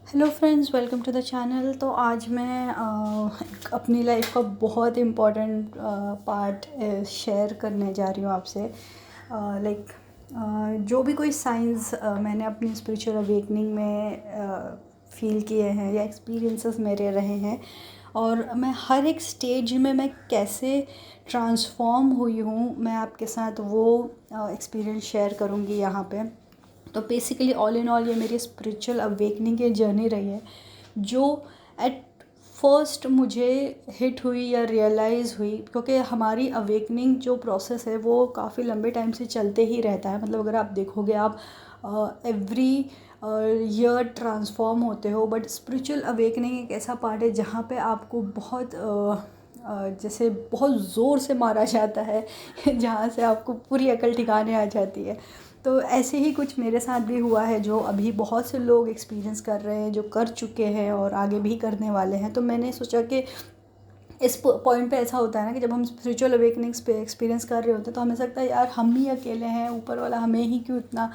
Hello friends, welcome to the channel. तो आज मैं अपनी लाइफ का बहुत इम्पोर्टेंट पार्ट शेयर करने जा रही हूँ आपसे। लाइक जो भी कोई साइंस मैंने अपनी स्पिरिचुअल अवेकनिंग में फ़ील किए हैं या एक्सपीरियंसेस मेरे रहे हैं, और मैं हर एक स्टेज में मैं कैसे ट्रांसफॉर्म हुई हूँ, मैं आपके साथ वो एक्सपीरियंस शेयर करूँगी यहाँ पे। तो बेसिकली ऑल इन ऑल ये मेरी स्पिरिचुअल अवेकनिंग की जर्नी रही है, जो एट फर्स्ट मुझे हिट हुई या रियलाइज़ हुई, क्योंकि हमारी अवेकनिंग जो प्रोसेस है वो काफ़ी लंबे टाइम से चलते ही रहता है। मतलब अगर आप देखोगे, आप एवरी ईयर ट्रांसफॉर्म होते हो, बट स्पिरिचुअल अवेकनिंग एक ऐसा पार्ट है जहाँ पे आपको बहुत जैसे बहुत ज़ोर से मारा जाता है जहाँ से आपको पूरी अकल ठिकाने आ जाती है। तो ऐसे ही कुछ मेरे साथ भी हुआ है, जो अभी बहुत से लोग एक्सपीरियंस कर रहे हैं, जो कर चुके हैं और आगे भी करने वाले हैं। तो मैंने सोचा कि इस पॉइंट पे ऐसा होता है ना कि जब हम स्पिरिचुअल अवेकनिंग्स पे एक्सपीरियंस कर रहे होते हैं तो हमें लगता है यार हम ही अकेले हैं, ऊपर वाला हमें ही क्यों इतना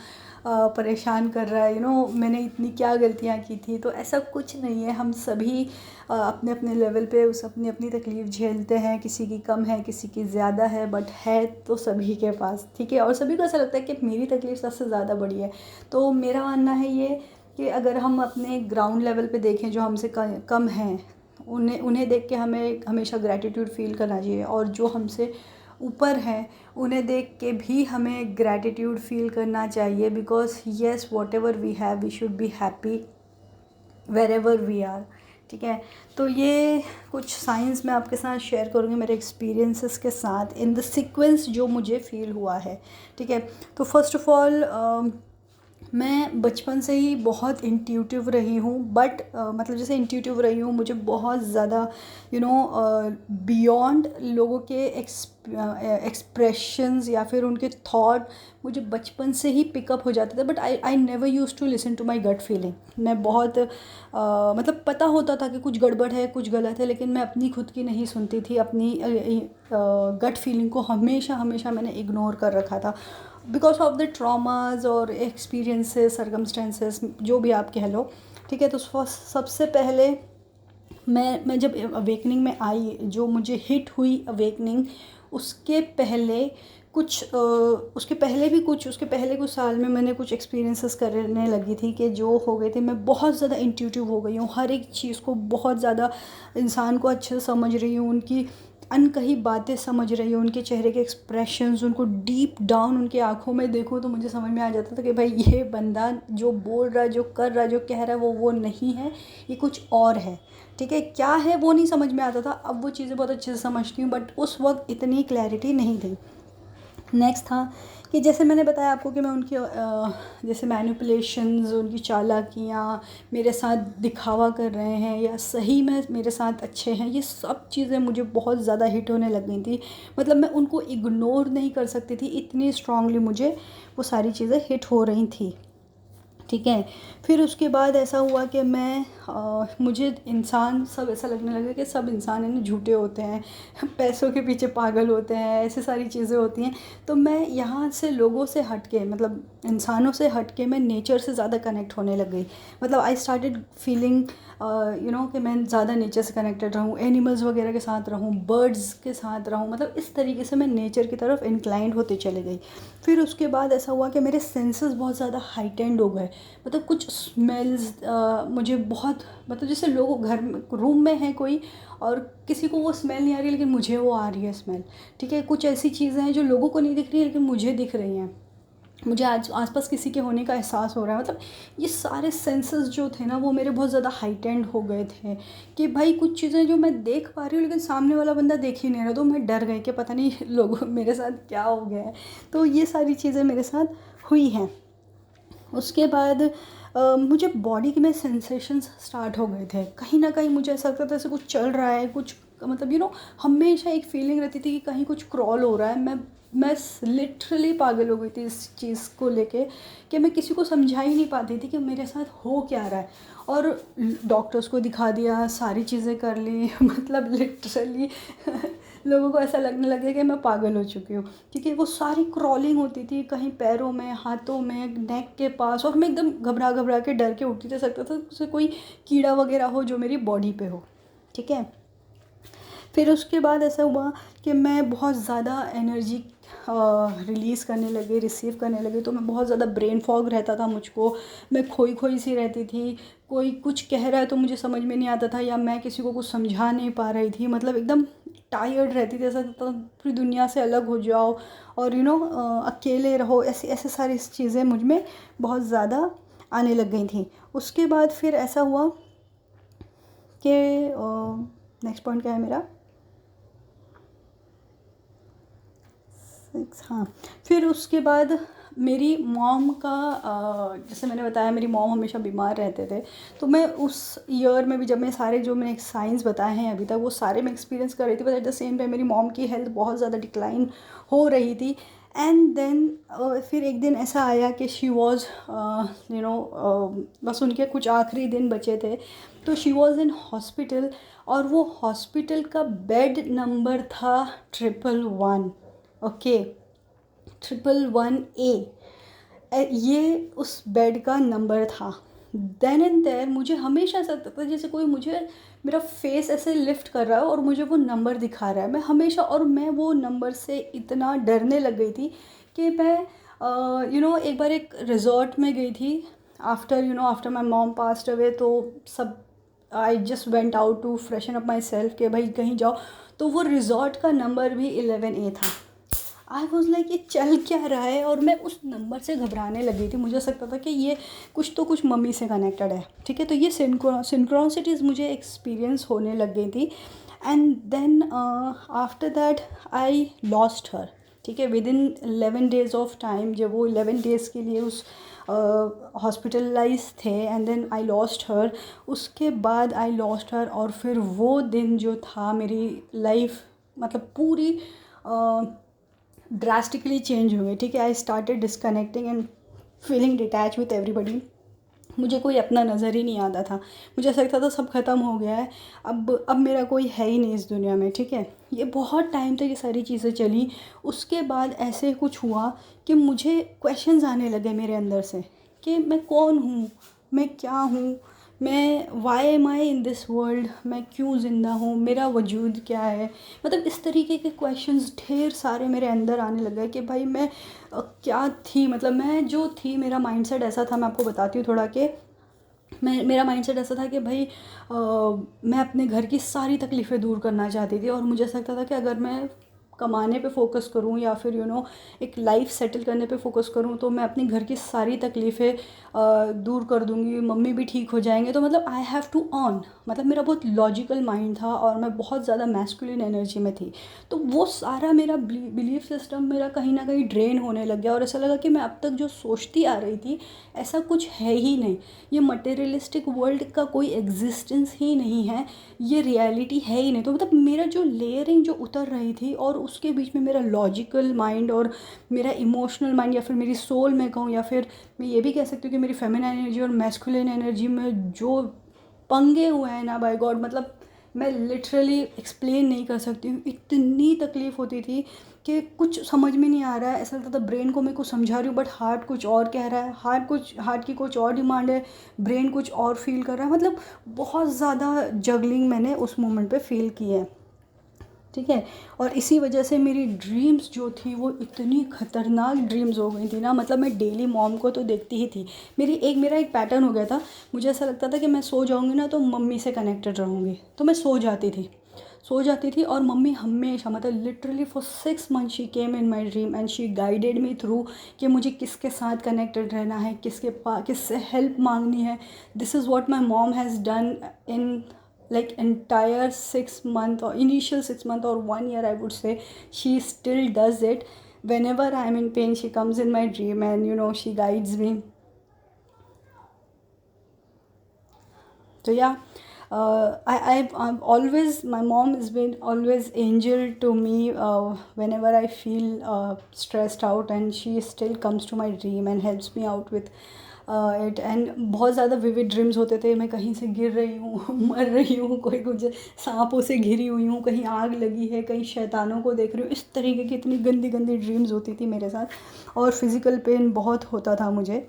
परेशान कर रहा है, मैंने इतनी क्या गलतियाँ की थी। तो ऐसा कुछ नहीं है, हम सभी अपने अपने लेवल पे उस अपनी अपनी तकलीफ़ झेलते हैं। किसी की कम है, किसी की ज़्यादा है, बट है तो सभी के पास, ठीक है। और सभी को ऐसा लगता है कि मेरी तकलीफ़ सबसे ज़्यादा बड़ी है। तो मेरा मानना है ये कि अगर हम अपने ग्राउंड लेवल पे देखें, जो हमसे कम हैं, उन्हें उन्हें देख के हमें हमेशा ग्रैटिट्यूड फ़ील करना चाहिए, और जो हमसे ऊपर हैं उन्हें देख के भी हमें ग्रैटिट्यूड फ़ील करना चाहिए। Because yes, whatever we have, we should be happy wherever we are, ठीक है। तो ये कुछ साइंस मैं आपके साथ शेयर करूँगी मेरे एक्सपीरियंसेस के साथ इन द सीक्वेंस जो मुझे फ़ील हुआ है, ठीक है। तो फर्स्ट ऑफ़ ऑल मैं बचपन से ही बहुत इंट्यूटिव रही हूँ, बट मतलब जैसे इंट्यूटिव रही हूँ, मुझे बहुत ज़्यादा बियॉन्ड लोगों के एक्सप्रेशंस या फिर उनके थॉट मुझे बचपन से ही पिकअप हो जाते थे। But I never use to listen to my gut feeling. मैं बहुत मतलब पता होता था कि कुछ गड़बड़ है, कुछ गलत है, लेकिन मैं अपनी खुद की नहीं सुनती थी। अपनी गट फीलिंग को हमेशा हमेशा मैंने इग्नोर कर रखा था, बिकॉज ऑफ द ट्रॉमाज और एक्सपीरियंसेस, सर्कमस्टेंसेस, जो भी आप कह लो, ठीक है। तो सबसे पहले मैं जब अवेकनिंग में आई, जो मुझे हिट हुई अवेकनिंग, उसके पहले उसके पहले कुछ साल में मैंने कुछ एक्सपीरियंसेस करने लगी थी कि जो हो गए थे, मैं बहुत ज़्यादा इंट्यूटिव हो गई हूँ। हर एक चीज़ को बहुत ज़्यादा, इंसान को अच्छे से समझ रही हूँ, उनकी अनकही बातें समझ रही हूँ, उनके चेहरे के एक्सप्रेशंस, उनको डीप डाउन उनकी आंखों में देखूँ तो मुझे समझ में आ जाता था कि भाई ये बंदा जो बोल रहा है, जो कर रहा है, जो कह रहा है, वो नहीं है, ये कुछ और है, ठीक है। क्या है वो नहीं समझ में आता था, अब वो चीज़ें बहुत अच्छे से समझती हूँ, बट उस वक्त इतनी क्लैरिटी नहीं थी। नेक्स्ट था कि जैसे मैंने बताया आपको कि मैं उनकी जैसे मैनिपुलेशंस, उनकी चालाकियाँ, मेरे साथ दिखावा कर रहे हैं या सही में मेरे साथ अच्छे हैं, ये सब चीज़ें मुझे बहुत ज़्यादा हिट होने लग गई थी। मतलब मैं उनको इग्नोर नहीं कर सकती थी, इतनी स्ट्रांगली मुझे वो सारी चीज़ें हिट हो रही थी, ठीक है। फिर उसके बाद ऐसा हुआ कि मुझे इंसान सब ऐसा लगने लगा कि सब इंसान है ना झूठे होते हैं, पैसों के पीछे पागल होते हैं, ऐसी सारी चीज़ें होती हैं। तो मैं यहाँ से लोगों से हट के, मतलब इंसानों से हट के, मैं नेचर से ज़्यादा कनेक्ट होने लग गई। मतलब आई स्टार्टेड फीलिंग कि मैं ज़्यादा नेचर से कनेक्टेड रहूँ, एनिमल्स वगैरह के साथ रहूँ, बर्ड्स के साथ रहूँ, मतलब इस तरीके से मैं नेचर की तरफ इंक्लाइंड होते चले गई। फिर उसके बाद ऐसा हुआ कि मेरे सेंसेस बहुत ज़्यादा हाइटेंड हो गए। मतलब कुछ स्मेल्स मुझे बहुत, मतलब जैसे लोग घर में, रूम में है कोई और किसी को वो स्मेल नहीं आ रही, लेकिन मुझे वो आ रही है स्मेल, ठीक है। कुछ ऐसी चीज़ें हैं जो लोगों को नहीं दिख रही है, लेकिन मुझे दिख रही हैं। मुझे आज आसपास किसी के होने का एहसास हो रहा है। मतलब ये सारे सेंसेस जो थे ना, वो मेरे बहुत ज़्यादा हाइटेंड हो गए थे कि भाई कुछ चीज़ें जो मैं देख पा रही हूँ, लेकिन सामने वाला बंदा देख ही नहीं रहा। तो मैं डर गई कि पता नहीं लोगों मेरे साथ क्या हो गया है। तो ये सारी चीज़ें मेरे साथ हुई हैं। उसके बाद मुझे बॉडी में सेंसेशंस स्टार्ट हो गए थे। कहीं ना कहीं मुझे ऐसा लगता था जैसे कुछ चल रहा है, कुछ मतलब हमेशा एक फीलिंग रहती थी कि कहीं कुछ क्रॉल हो रहा है। मैं लिटरली पागल हो गई थी इस चीज़ को लेके कि मैं किसी को समझा ही नहीं पाती थी कि मेरे साथ हो क्या रहा है। और डॉक्टर्स को दिखा दिया, सारी चीज़ें कर ली मतलब लिटरली लोगों को ऐसा लगने लगे कि मैं पागल हो चुकी हूँ, क्योंकि वो सारी क्रॉलिंग होती थी कहीं पैरों में, हाथों में, नेक के पास, और मैं एकदम घबरा घबरा के डर के उठती थी, सकता था उसे कोई कीड़ा वगैरह हो जो मेरी बॉडी पे हो। ठीक है, फिर उसके बाद ऐसा हुआ कि मैं बहुत ज़्यादा एनर्जी रिलीज़ करने लगी, रिसीव करने लगी, तो मैं बहुत ज़्यादा ब्रेन फॉग रहता था मुझको। मैं खोई खोई सी रहती थी, कोई कुछ कह रहा है तो मुझे समझ में नहीं आता था, या मैं किसी को कुछ समझा नहीं पा रही थी, मतलब एकदम टायर्ड रहती थी, ऐसा लगता था पूरी दुनिया से अलग हो जाओ और अकेले रहो, ऐसी ऐसे सारी चीज़ें मुझ में बहुत ज़्यादा आने लग गई थी। उसके बाद फिर ऐसा हुआ कि नेक्स्ट पॉइंट क्या है मेरा, हाँ, फिर उसके बाद मेरी मॉम का जैसे मैंने बताया मेरी मॉम हमेशा बीमार रहते थे, तो मैं उस ईयर में भी जब मैं सारे जो मैंने साइंस बताए हैं अभी तक वो सारे मैं एक्सपीरियंस कर रही थी, but at the same time मेरी मॉम की हेल्थ बहुत ज़्यादा डिक्लाइन हो रही थी। एंड देन फिर एक दिन ऐसा आया कि शी वॉज बस उनके कुछ आखिरी दिन बचे थे, तो शी वॉज इन हॉस्पिटल, और वो हॉस्पिटल का बेड नंबर था 111। ओके, 111A ये उस बेड का नंबर था। देन एंड देयर मुझे हमेशा ऐसा लगता था जैसे कोई मुझे मेरा फेस ऐसे लिफ्ट कर रहा है और मुझे वो नंबर दिखा रहा है, मैं हमेशा, और मैं वो नंबर से इतना डरने लग गई थी कि मैं एक बार एक रिजॉर्ट में गई थी after my mom passed away, तो सब I just went out to freshen up my self कि भाई कहीं जाओ, तो वो रिजॉर्ट का नंबर भी 11A था। आई वॉज लाइक ये चल क्या रहा है, और मैं उस नंबर से घबराने लगी थी, मुझे लगता था कि ये कुछ मम्मी से कनेक्टेड है। ठीक है, तो ये सिंक्रोनिसिटीज़ मुझे एक्सपीरियंस होने लग गई थी। And then after that I lost her. ठीक है, within 11 days of time, जब वो 11 डेज़ के लिए उस हॉस्पिटलाइज थे, and then I lost her. उसके बाद आई लॉस्ट हर, और फिर वो दिन जो था मेरी लाइफ मतलब पूरी ड्रास्टिकली चेंज हुए। ठीक है, I started disconnecting and feeling detach with everybody. मुझे कोई अपना नज़र ही नहीं आता था, मुझे ऐसा लगता था सब ख़त्म हो गया है, अब मेरा कोई है ही नहीं इस दुनिया में। ठीक है, ये बहुत टाइम तक ये सारी चीज़ें चली। उसके बाद ऐसे कुछ हुआ कि मुझे क्वेश्चंस आने लगे मेरे अंदर से कि मैं कौन हूँ, मैं क्या हूँ, मैं why am I in this world, मैं क्यों ज़िंदा हूँ, मेरा वजूद क्या है। मतलब इस तरीके के क्वेश्चंस ढेर सारे मेरे अंदर आने लग गए कि भाई मैं क्या थी, मतलब मैं जो थी, मेरा माइंडसेट ऐसा था। मैं आपको बताती हूँ थोड़ा कि मेरा माइंडसेट ऐसा था कि भाई मैं अपने घर की सारी तकलीफ़ें दूर करना चाहती थी, और मुझे ऐसा लगता था कि अगर मैं कमाने पे फोकस करूँ या फिर एक लाइफ सेटल करने पे फोकस करूँ तो मैं अपने घर की सारी तकलीफ़ें दूर कर दूँगी, मम्मी भी ठीक हो जाएंगे। तो मतलब आई हैव टू अर्न, मतलब मेरा बहुत लॉजिकल माइंड था और मैं बहुत ज़्यादा मैस्कुलिन एनर्जी में थी। तो वो सारा मेरा बिलीफ सिस्टम मेरा कहीं ना कहीं ड्रेन होने लग गया, और ऐसा लगा कि मैं अब तक जो सोचती आ रही थी ऐसा कुछ है ही नहीं, ये मटेरियलिस्टिक वर्ल्ड का कोई एग्जिस्टेंस ही नहीं है, ये रियलिटी है ही नहीं। तो मतलब मेरा जो लेयरिंग जो उतर रही थी और उसके बीच में मेरा लॉजिकल माइंड और मेरा इमोशनल माइंड, या फिर मेरी सोल में कहूँ, या फिर मैं ये भी कह सकती हूँ कि मेरी फेमिनाइन एनर्जी और मैस्कुलिन एनर्जी में जो पंगे हुए हैं ना, बाय गॉड, मतलब मैं लिटरली एक्सप्लेन नहीं कर सकती हूँ। इतनी तकलीफ़ होती थी कि कुछ समझ में नहीं आ रहा है, ऐसा लगता था ब्रेन को मैं कुछ समझा रही हूँ बट हार्ट कुछ और कह रहा है, हार्ट की कुछ और डिमांड है, ब्रेन कुछ और फील कर रहा है। मतलब बहुत ज़्यादा जगलिंग मैंने उस मोमेंट पे फील की है। ठीक है, और इसी वजह से मेरी ड्रीम्स जो थी वो इतनी ख़तरनाक ड्रीम्स हो गई थी ना, मतलब मैं डेली मॉम को तो देखती ही थी। मेरा एक पैटर्न हो गया था, मुझे ऐसा लगता था कि मैं सो जाऊँगी ना तो मम्मी से कनेक्टेड रहूँगी, तो मैं सो जाती थी और मम्मी हमेशा, मतलब literally for 6 month she came in my dream and she guided me through कि मुझे किसके साथ कनेक्टेड रहना है, किससे हेल्प मांगनी है। This is what my mom has done in like entire 6 month or initial 6 month or 1 year, I would say. She still does it. Whenever I'm in pain, she comes in my dream and she guides me. So yeah, I'm always, my mom has been always angel to me whenever I feel stressed out, and she still comes to my dream and helps me out with it. And बहुत ज़्यादा vivid dreams होते थे, मैं कहीं से गिर रही हूँ, मर रही हूँ, कोई कुछ सांपों से घिरी हुई हूँ, कहीं आग लगी है, कहीं शैतानों को देख रही हूँ. इस तरीके की इतनी गंदी गंदी ड्रीम्स होती थी मेरे साथ, और फिज़िकल पेन बहुत होता था मुझे.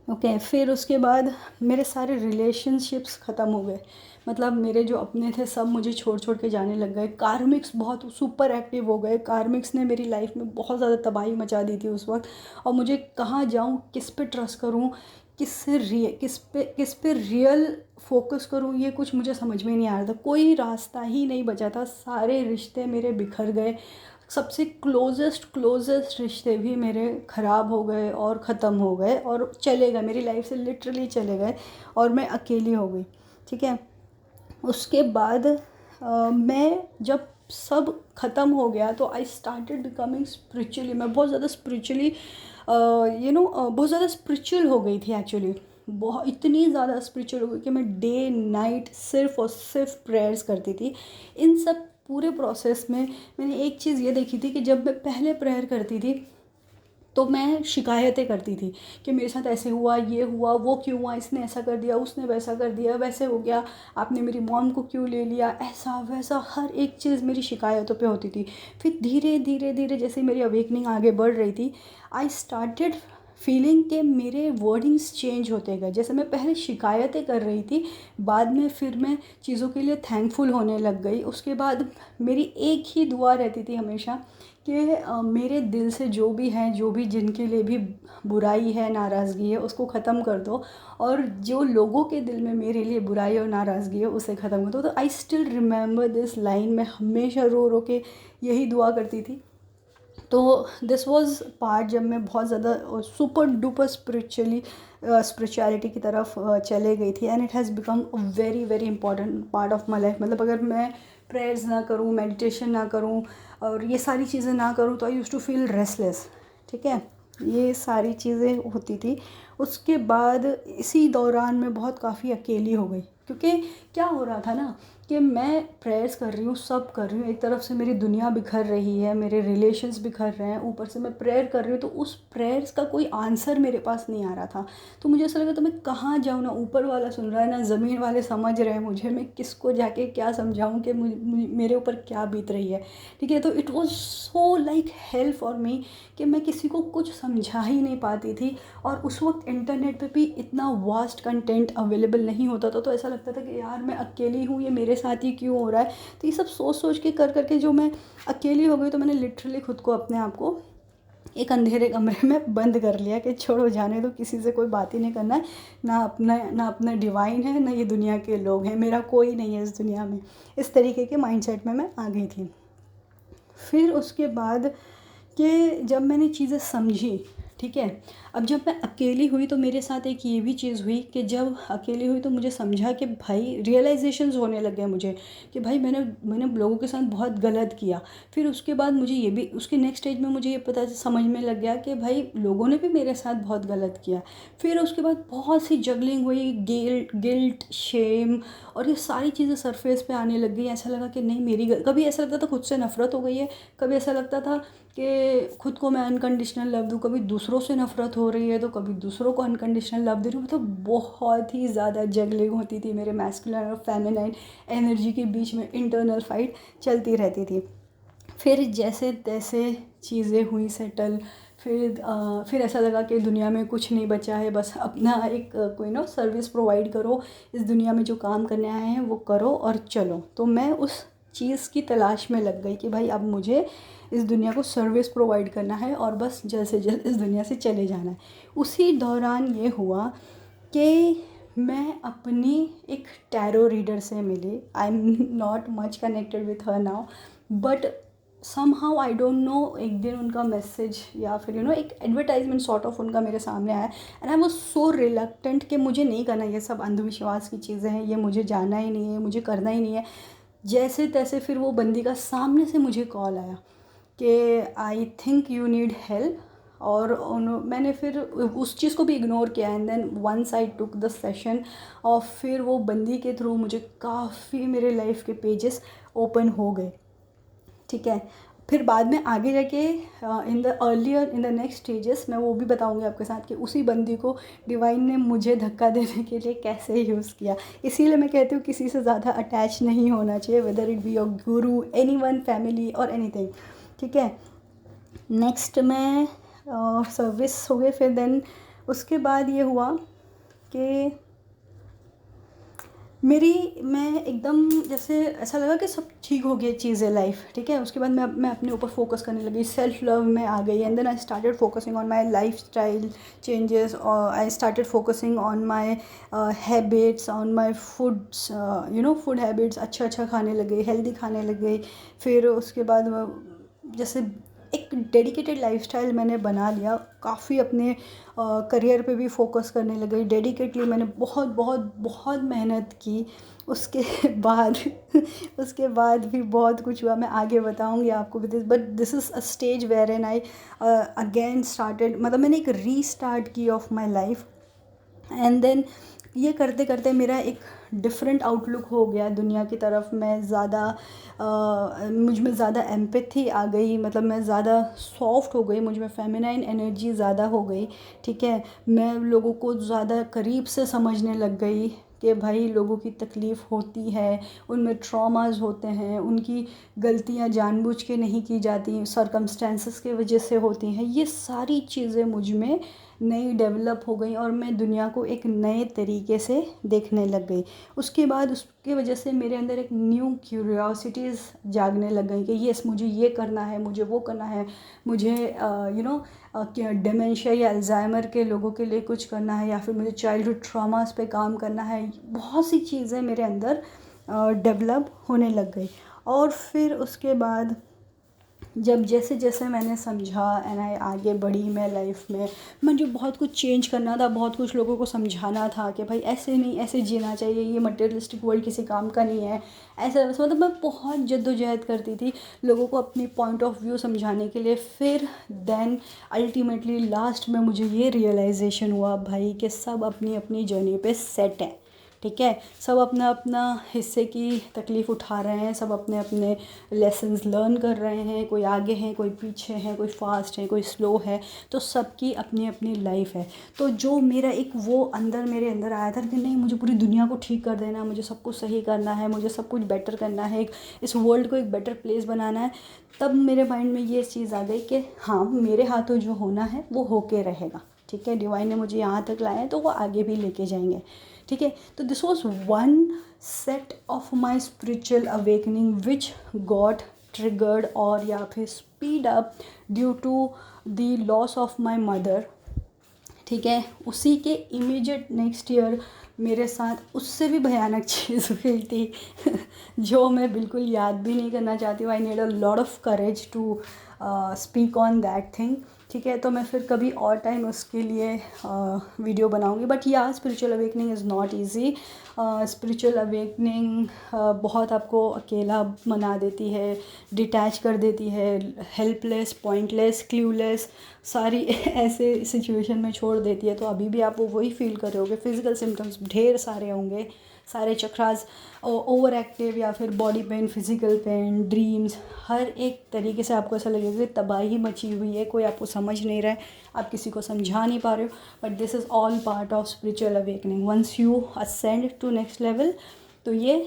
ओके फिर उसके बाद मेरे सारे रिलेशनशिप्स ख़त्म हो गए. मतलब मेरे जो अपने थे सब मुझे छोड़ छोड़ के जाने लग गए. कार्मिक्स बहुत सुपर एक्टिव हो गए. कार्मिक्स ने मेरी लाइफ में बहुत ज़्यादा तबाही मचा दी थी उस वक्त. और मुझे कहाँ जाऊँ, किस पे ट्रस्ट करूँ, किस पे रियल फोकस करूँ, ये कुछ मुझे समझ में नहीं आ रहा था. कोई रास्ता ही नहीं बचा था. सारे रिश्ते मेरे बिखर गए. सबसे क्लोजेस्ट रिश्ते भी मेरे ख़राब हो गए और ख़त्म हो गए और चले गए, मेरी लाइफ से लिटरली चले गए, और मैं अकेली हो गई. ठीक है. उसके बाद मैं जब सब ख़त्म हो गया तो आई स्टार्टेड बिकमिंग स्पिरिचुअली. मैं बहुत ज़्यादा स्पिरिचुअली बहुत ज़्यादा स्पिरिचुअल हो गई थी एक्चुअली. बहुत इतनी ज़्यादा स्पिरिचुअल हो गई कि मैं डे नाइट सिर्फ और सिर्फ प्रेयर्स करती थी. इन सब पूरे प्रोसेस में मैंने एक चीज़ ये देखी थी कि जब मैं पहले प्रेयर करती थी तो मैं शिकायतें करती थी कि मेरे साथ ऐसे हुआ, ये हुआ, वो क्यों हुआ, इसने ऐसा कर दिया, उसने वैसा कर दिया, वैसे हो गया, आपने मेरी मॉम को क्यों ले लिया, ऐसा वैसा, हर एक चीज़ मेरी शिकायतों पे होती थी. फिर धीरे धीरे धीरे जैसे मेरी अवेकनिंग आगे बढ़ रही थी, आई स्टार्टेड फीलिंग के मेरे वर्डिंग्स चेंज होते गए. जैसे मैं पहले शिकायतें कर रही थी, बाद में फिर मैं चीज़ों के लिए थैंकफुल होने लग गई. उसके बाद मेरी एक ही दुआ रहती थी हमेशा कि मेरे दिल से जो भी है, जो भी जिनके लिए भी बुराई है, नाराज़गी है, उसको ख़त्म कर दो, और जो लोगों के दिल में मेरे लिए बुराई और नाराज़गी है उसे ख़त्म कर दो. तो I still remember this line. मैं हमेशा रो रो के यही दुआ करती थी. तो दिस वाज पार्ट जब मैं बहुत ज़्यादा सुपर डुपर स्पिरिचुअलिटी की तरफ चले गई थी. And it has become a very very important part of my life. मतलब अगर मैं प्रेयर्स ना करूँ, मेडिटेशन ना करूँ, और ये सारी चीज़ें ना करूँ, तो आई यूज़ टू फील रेस्टलेस. ठीक है. ये सारी चीज़ें होती थी. उसके बाद इसी दौरान मैं बहुत काफ़ी अकेली हो गई, क्योंकि क्या हो रहा था ना कि मैं प्रेयर्स कर रही हूँ, सब कर रही हूँ, एक तरफ से मेरी दुनिया बिखर रही है, मेरे रिलेशंस बिखर रहे हैं, ऊपर से मैं प्रेयर कर रही हूँ, तो उस प्रेयर्स का कोई आंसर मेरे पास नहीं आ रहा था. तो मुझे ऐसा लगा तो मैं कहाँ जाऊँ, ना ऊपर वाला सुन रहा है, ना ज़मीन वाले समझ रहे हैं मुझे, मैं किसको जाके क्या समझाऊँ कि मेरे ऊपर क्या बीत रही है. ठीक है. तो it was so like help for me कि मैं किसी को कुछ समझा ही नहीं पाती थी. और उस वक्त इंटरनेट पे भी इतना वास्ट कंटेंट अवेलेबल नहीं होता था, तो ऐसा लगता था कि यार मैं अकेली हूँ, ये मेरे साथ ही क्यों हो रहा है. तो ये सब सोच सोच के कर करके जो मैं अकेली हो गई, तो मैंने लिटरली खुद को, अपने आप को एक अंधेरे कमरे में बंद कर लिया कि छोड़ो, जाने दो, किसी से कोई बात ही नहीं करना है. ना अपना डिवाइन है, ना ये दुनिया के लोग हैं, मेरा कोई नहीं है इस दुनिया में. इस तरीके के माइंडसेट में मैं आ गई थी. फिर उसके बाद कि जब मैंने चीज़ें समझी, ठीक है, अब जब मैं अकेली हुई तो मेरे साथ एक ये भी चीज़ हुई कि जब अकेली हुई तो मुझे समझा कि भाई रियलाइजेशंस होने लग गए मुझे कि भाई मैंने लोगों के साथ बहुत गलत किया. फिर उसके बाद मुझे ये भी, उसके नेक्स्ट स्टेज में मुझे ये पता समझ में लग गया कि भाई लोगों ने भी मेरे साथ बहुत गलत किया. फिर उसके बाद बहुत सी जगलिंग हुई, गिल्ट, शेम, और ये सारी चीज़ें सरफेस पे आने लग गई. ऐसा लगा कि नहीं कभी ऐसा लगता था खुद से नफ़रत हो गई है, कभी ऐसा लगता था कि खुद को मैं अनकंडीशनल लव दूँ, कभी दूसरों से नफ़रत हो रही है तो कभी दूसरों को अनकंडीशनल लव दे रही हूँ. मतलब बहुत ही ज़्यादा जगलिंग होती थी. मेरे मैस्कुलिन और फेमिनाइन एनर्जी के बीच में इंटरनल फाइट चलती रहती थी. फिर जैसे तैसे चीज़ें हुई सेटल. फिर ऐसा लगा कि दुनिया में कुछ नहीं बचा है, बस अपना एक कोई ना सर्विस प्रोवाइड करो, इस दुनिया में जो काम करने आए हैं वो करो और चलो. तो मैं उस चीज़ की तलाश में लग गई कि भाई अब मुझे इस दुनिया को सर्विस प्रोवाइड करना है और बस जल्द से जल्द इस दुनिया से चले जाना है. उसी दौरान ये हुआ कि मैं अपनी एक टैरो रीडर से मिली. I am not much connected with her now, but somehow I don't know, एक दिन उनका मैसेज या फिर एक एडवर्टाइजमेंट सॉर्ट ऑफ उनका मेरे सामने आया. And I was so reluctant कि मुझे नहीं करना, ये सब अंधविश्वास की चीज़ें हैं, ये मुझे जानना ही नहीं है, मुझे करना ही नहीं है. जैसे तैसे फिर वो बंदी का सामने से मुझे कॉल आया कि I think you need help, और मैंने फिर उस चीज़ को भी इग्नोर किया and then once I took the session और फिर वो बंदी के थ्रू मुझे काफ़ी मेरे लाइफ के पेजेस ओपन हो गए, ठीक है। फिर बाद में आगे जाके इन द नेक्स्ट स्टेजेस मैं वो भी बताऊंगी आपके साथ कि उसी बंदी को डिवाइन ने मुझे धक्का देने के लिए कैसे यूज़ किया। इसीलिए मैं कहती हूँ किसी से ज़्यादा अटैच नहीं होना चाहिए, whether it be your Guru, anyone, family और एनीथिंग, ठीक है। नेक्स्ट मैं सर्विस हो गए। फिर देन उसके बाद ये हुआ कि मैं एकदम जैसे ऐसा लगा कि सब ठीक हो गया चीज़ें लाइफ, ठीक है। उसके बाद मैं अपने ऊपर फोकस करने लगी, सेल्फ लव में आ गई and then I started focusing on my life style changes और I started focusing on my habits, on my foods, food habits, अच्छा खाने लगे, हेल्दी खाने लगे। फिर उसके बाद जैसे एक डेडिकेटेड लाइफस्टाइल मैंने बना लिया, काफ़ी अपने करियर पे भी फोकस करने लगे डेडिकेटली। मैंने बहुत बहुत बहुत मेहनत की। उसके बाद उसके बाद भी बहुत कुछ हुआ, मैं आगे बताऊंगी आपको भी। But this is a stage where and I again started, मतलब मैंने एक रीस्टार्ट की of my life and then ये करते करते मेरा एक डिफरेंट आउटलुक हो गया दुनिया की तरफ। मैं ज़्यादा मुझ में ज़्यादा एम्पैथी आ गई, मतलब मैं ज़्यादा सॉफ्ट हो गई, मुझ में फेमिनाइन एनर्जी ज़्यादा हो गई, ठीक है। मैं लोगों को ज़्यादा करीब से समझने लग गई कि भाई लोगों की तकलीफ़ होती है, उनमें ट्रॉमास होते हैं, उनकी गलतियां जानबूझ के नहीं की जाती, सर्कमस्टेंसेस के वजह से होती हैं। ये सारी चीज़ें मुझ में नई डेवलप हो गई और मैं दुनिया को एक नए तरीके से देखने लग गई। उसके बाद उसकी वजह से मेरे अंदर एक न्यू क्यूरियोसिटीज़ जागने लग गई कि यस मुझे ये करना है, मुझे वो करना है, मुझे डिमेंशिया या अल्जाइमर के लोगों के लिए कुछ करना है, या फिर मुझे चाइल्डहुड ट्रॉमास पे काम करना है। बहुत सी चीज़ें मेरे अंदर डेवलप होने लग गई। और फिर उसके बाद जब जैसे जैसे मैंने समझा एंड आई आगे बढ़ी मैं लाइफ में, मुझे बहुत कुछ चेंज करना था, बहुत कुछ लोगों को समझाना था कि भाई ऐसे नहीं, ऐसे जीना चाहिए, ये मटेरियलिस्टिक वर्ल्ड किसी काम का नहीं है, ऐसा वैसा। मतलब मैं बहुत जद्दोजहद करती थी लोगों को अपनी पॉइंट ऑफ व्यू समझाने के लिए। फिर देन अल्टीमेटली लास्ट में मुझे ये रियलाइजेशन हुआ भाई कि सब अपनी अपनी जर्नी पे सेट हैं, ठीक है। सब अपना अपना हिस्से की तकलीफ़ उठा रहे हैं, सब अपने अपने लेसन्स लर्न कर रहे हैं, कोई आगे हैं, कोई पीछे हैं, कोई फास्ट है, कोई स्लो है, तो सबकी अपनी अपनी लाइफ है। तो जो मेरा एक वो मेरे अंदर आया था कि नहीं मुझे पूरी दुनिया को ठीक कर देना है, मुझे सब कुछ सही करना है, मुझे सब कुछ बेटर करना है, इस वर्ल्ड को एक बेटर प्लेस बनाना है, तब मेरे माइंड में ये चीज़ आ गई कि हाँ मेरे हाथों जो होना है वो होके रहेगा, ठीक है। डिवाइन ने मुझे यहाँ तक लाया है तो वो आगे भी लेके जाएंगे, ठीक है। तो this was one set of my spiritual awakening which got triggered और या फिर speed up due to the loss of my mother, ठीक है। उसी के इमीडिएट नेक्स्ट ईयर मेरे साथ उससे भी भयानक चीज़ हुई थी जो मैं बिल्कुल याद भी नहीं करना चाहती हूँ। I need a lot of courage to speak on that thing, ठीक है। तो मैं फिर कभी और टाइम उसके लिए वीडियो बनाऊंगी। बट या spiritual awakening is not easy. Spiritual awakening बहुत आपको अकेला बना देती है, डिटैच कर देती है, हेल्पलेस, पॉइंटलेस, क्लूलेस, सारी ऐसे सिचुएशन में छोड़ देती है। तो अभी भी आप वही फील कर रहे होगे, फिज़िकल सिम्टम्स ढेर सारे होंगे, सारे चक्रास ओवर एक्टिव या फिर body pain, physical pain, dreams, हर एक तरीके से आपको ऐसा लगेगा कि तबाही मची हुई है, कोई आपको समझ नहीं रहा है, आप किसी को समझा नहीं पा रहे हो। But this is all part of spiritual awakening. Once you ascend to next level तो ये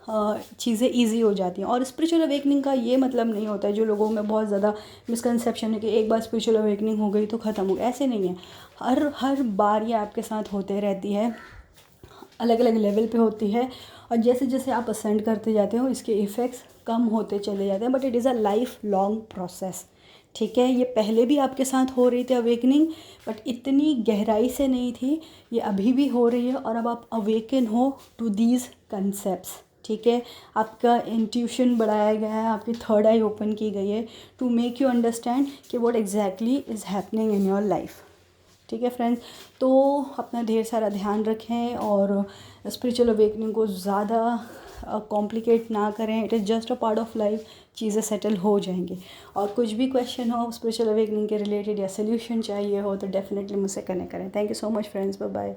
चीज़ें ईजी हो जाती हैं। और स्पिरिचुअल अवेकनिंग का ये मतलब नहीं होता है, जो लोगों में बहुत ज़्यादा मिसकंसेप्शन है कि एक बार स्पिरिचुअल अवेकनिंग हो गई तो ख़त्म हो गया, ऐसे नहीं है। हर बार ये आपके साथ होते रहती है, अलग अलग लेवल पे होती है। और जैसे जैसे आप असेंड करते जाते हो इसके इफ़ेक्ट्स कम होते चले जाते हैं। But it is a life long process, ठीक है। ये पहले भी आपके साथ हो रही थी अवेकनिंग, बट इतनी गहराई से नहीं थी, ये अभी भी हो रही है। और अब आप अवेकन हो टू दीज कंसेप्ट्स, ठीक है। आपका इंट्यूशन बढ़ाया गया है, आपकी थर्ड आई ओपन की गई है टू मेक यू अंडरस्टैंड कि what exactly is happening in your life, ठीक है फ्रेंड्स, तो अपना ढेर सारा ध्यान रखें और स्पिरिचुअल अवेकनिंग को ज़्यादा कॉम्प्लिकेट ना करें। It is just a part of life, चीज़ें सेटल हो जाएंगी। और कुछ भी क्वेश्चन हो स्पिरिचुअल अवेकनिंग के रिलेटेड या सोल्यूशन चाहिए हो तो डेफिनेटली मुझसे कनेक्ट करें। Thank you so much friends, bye bye.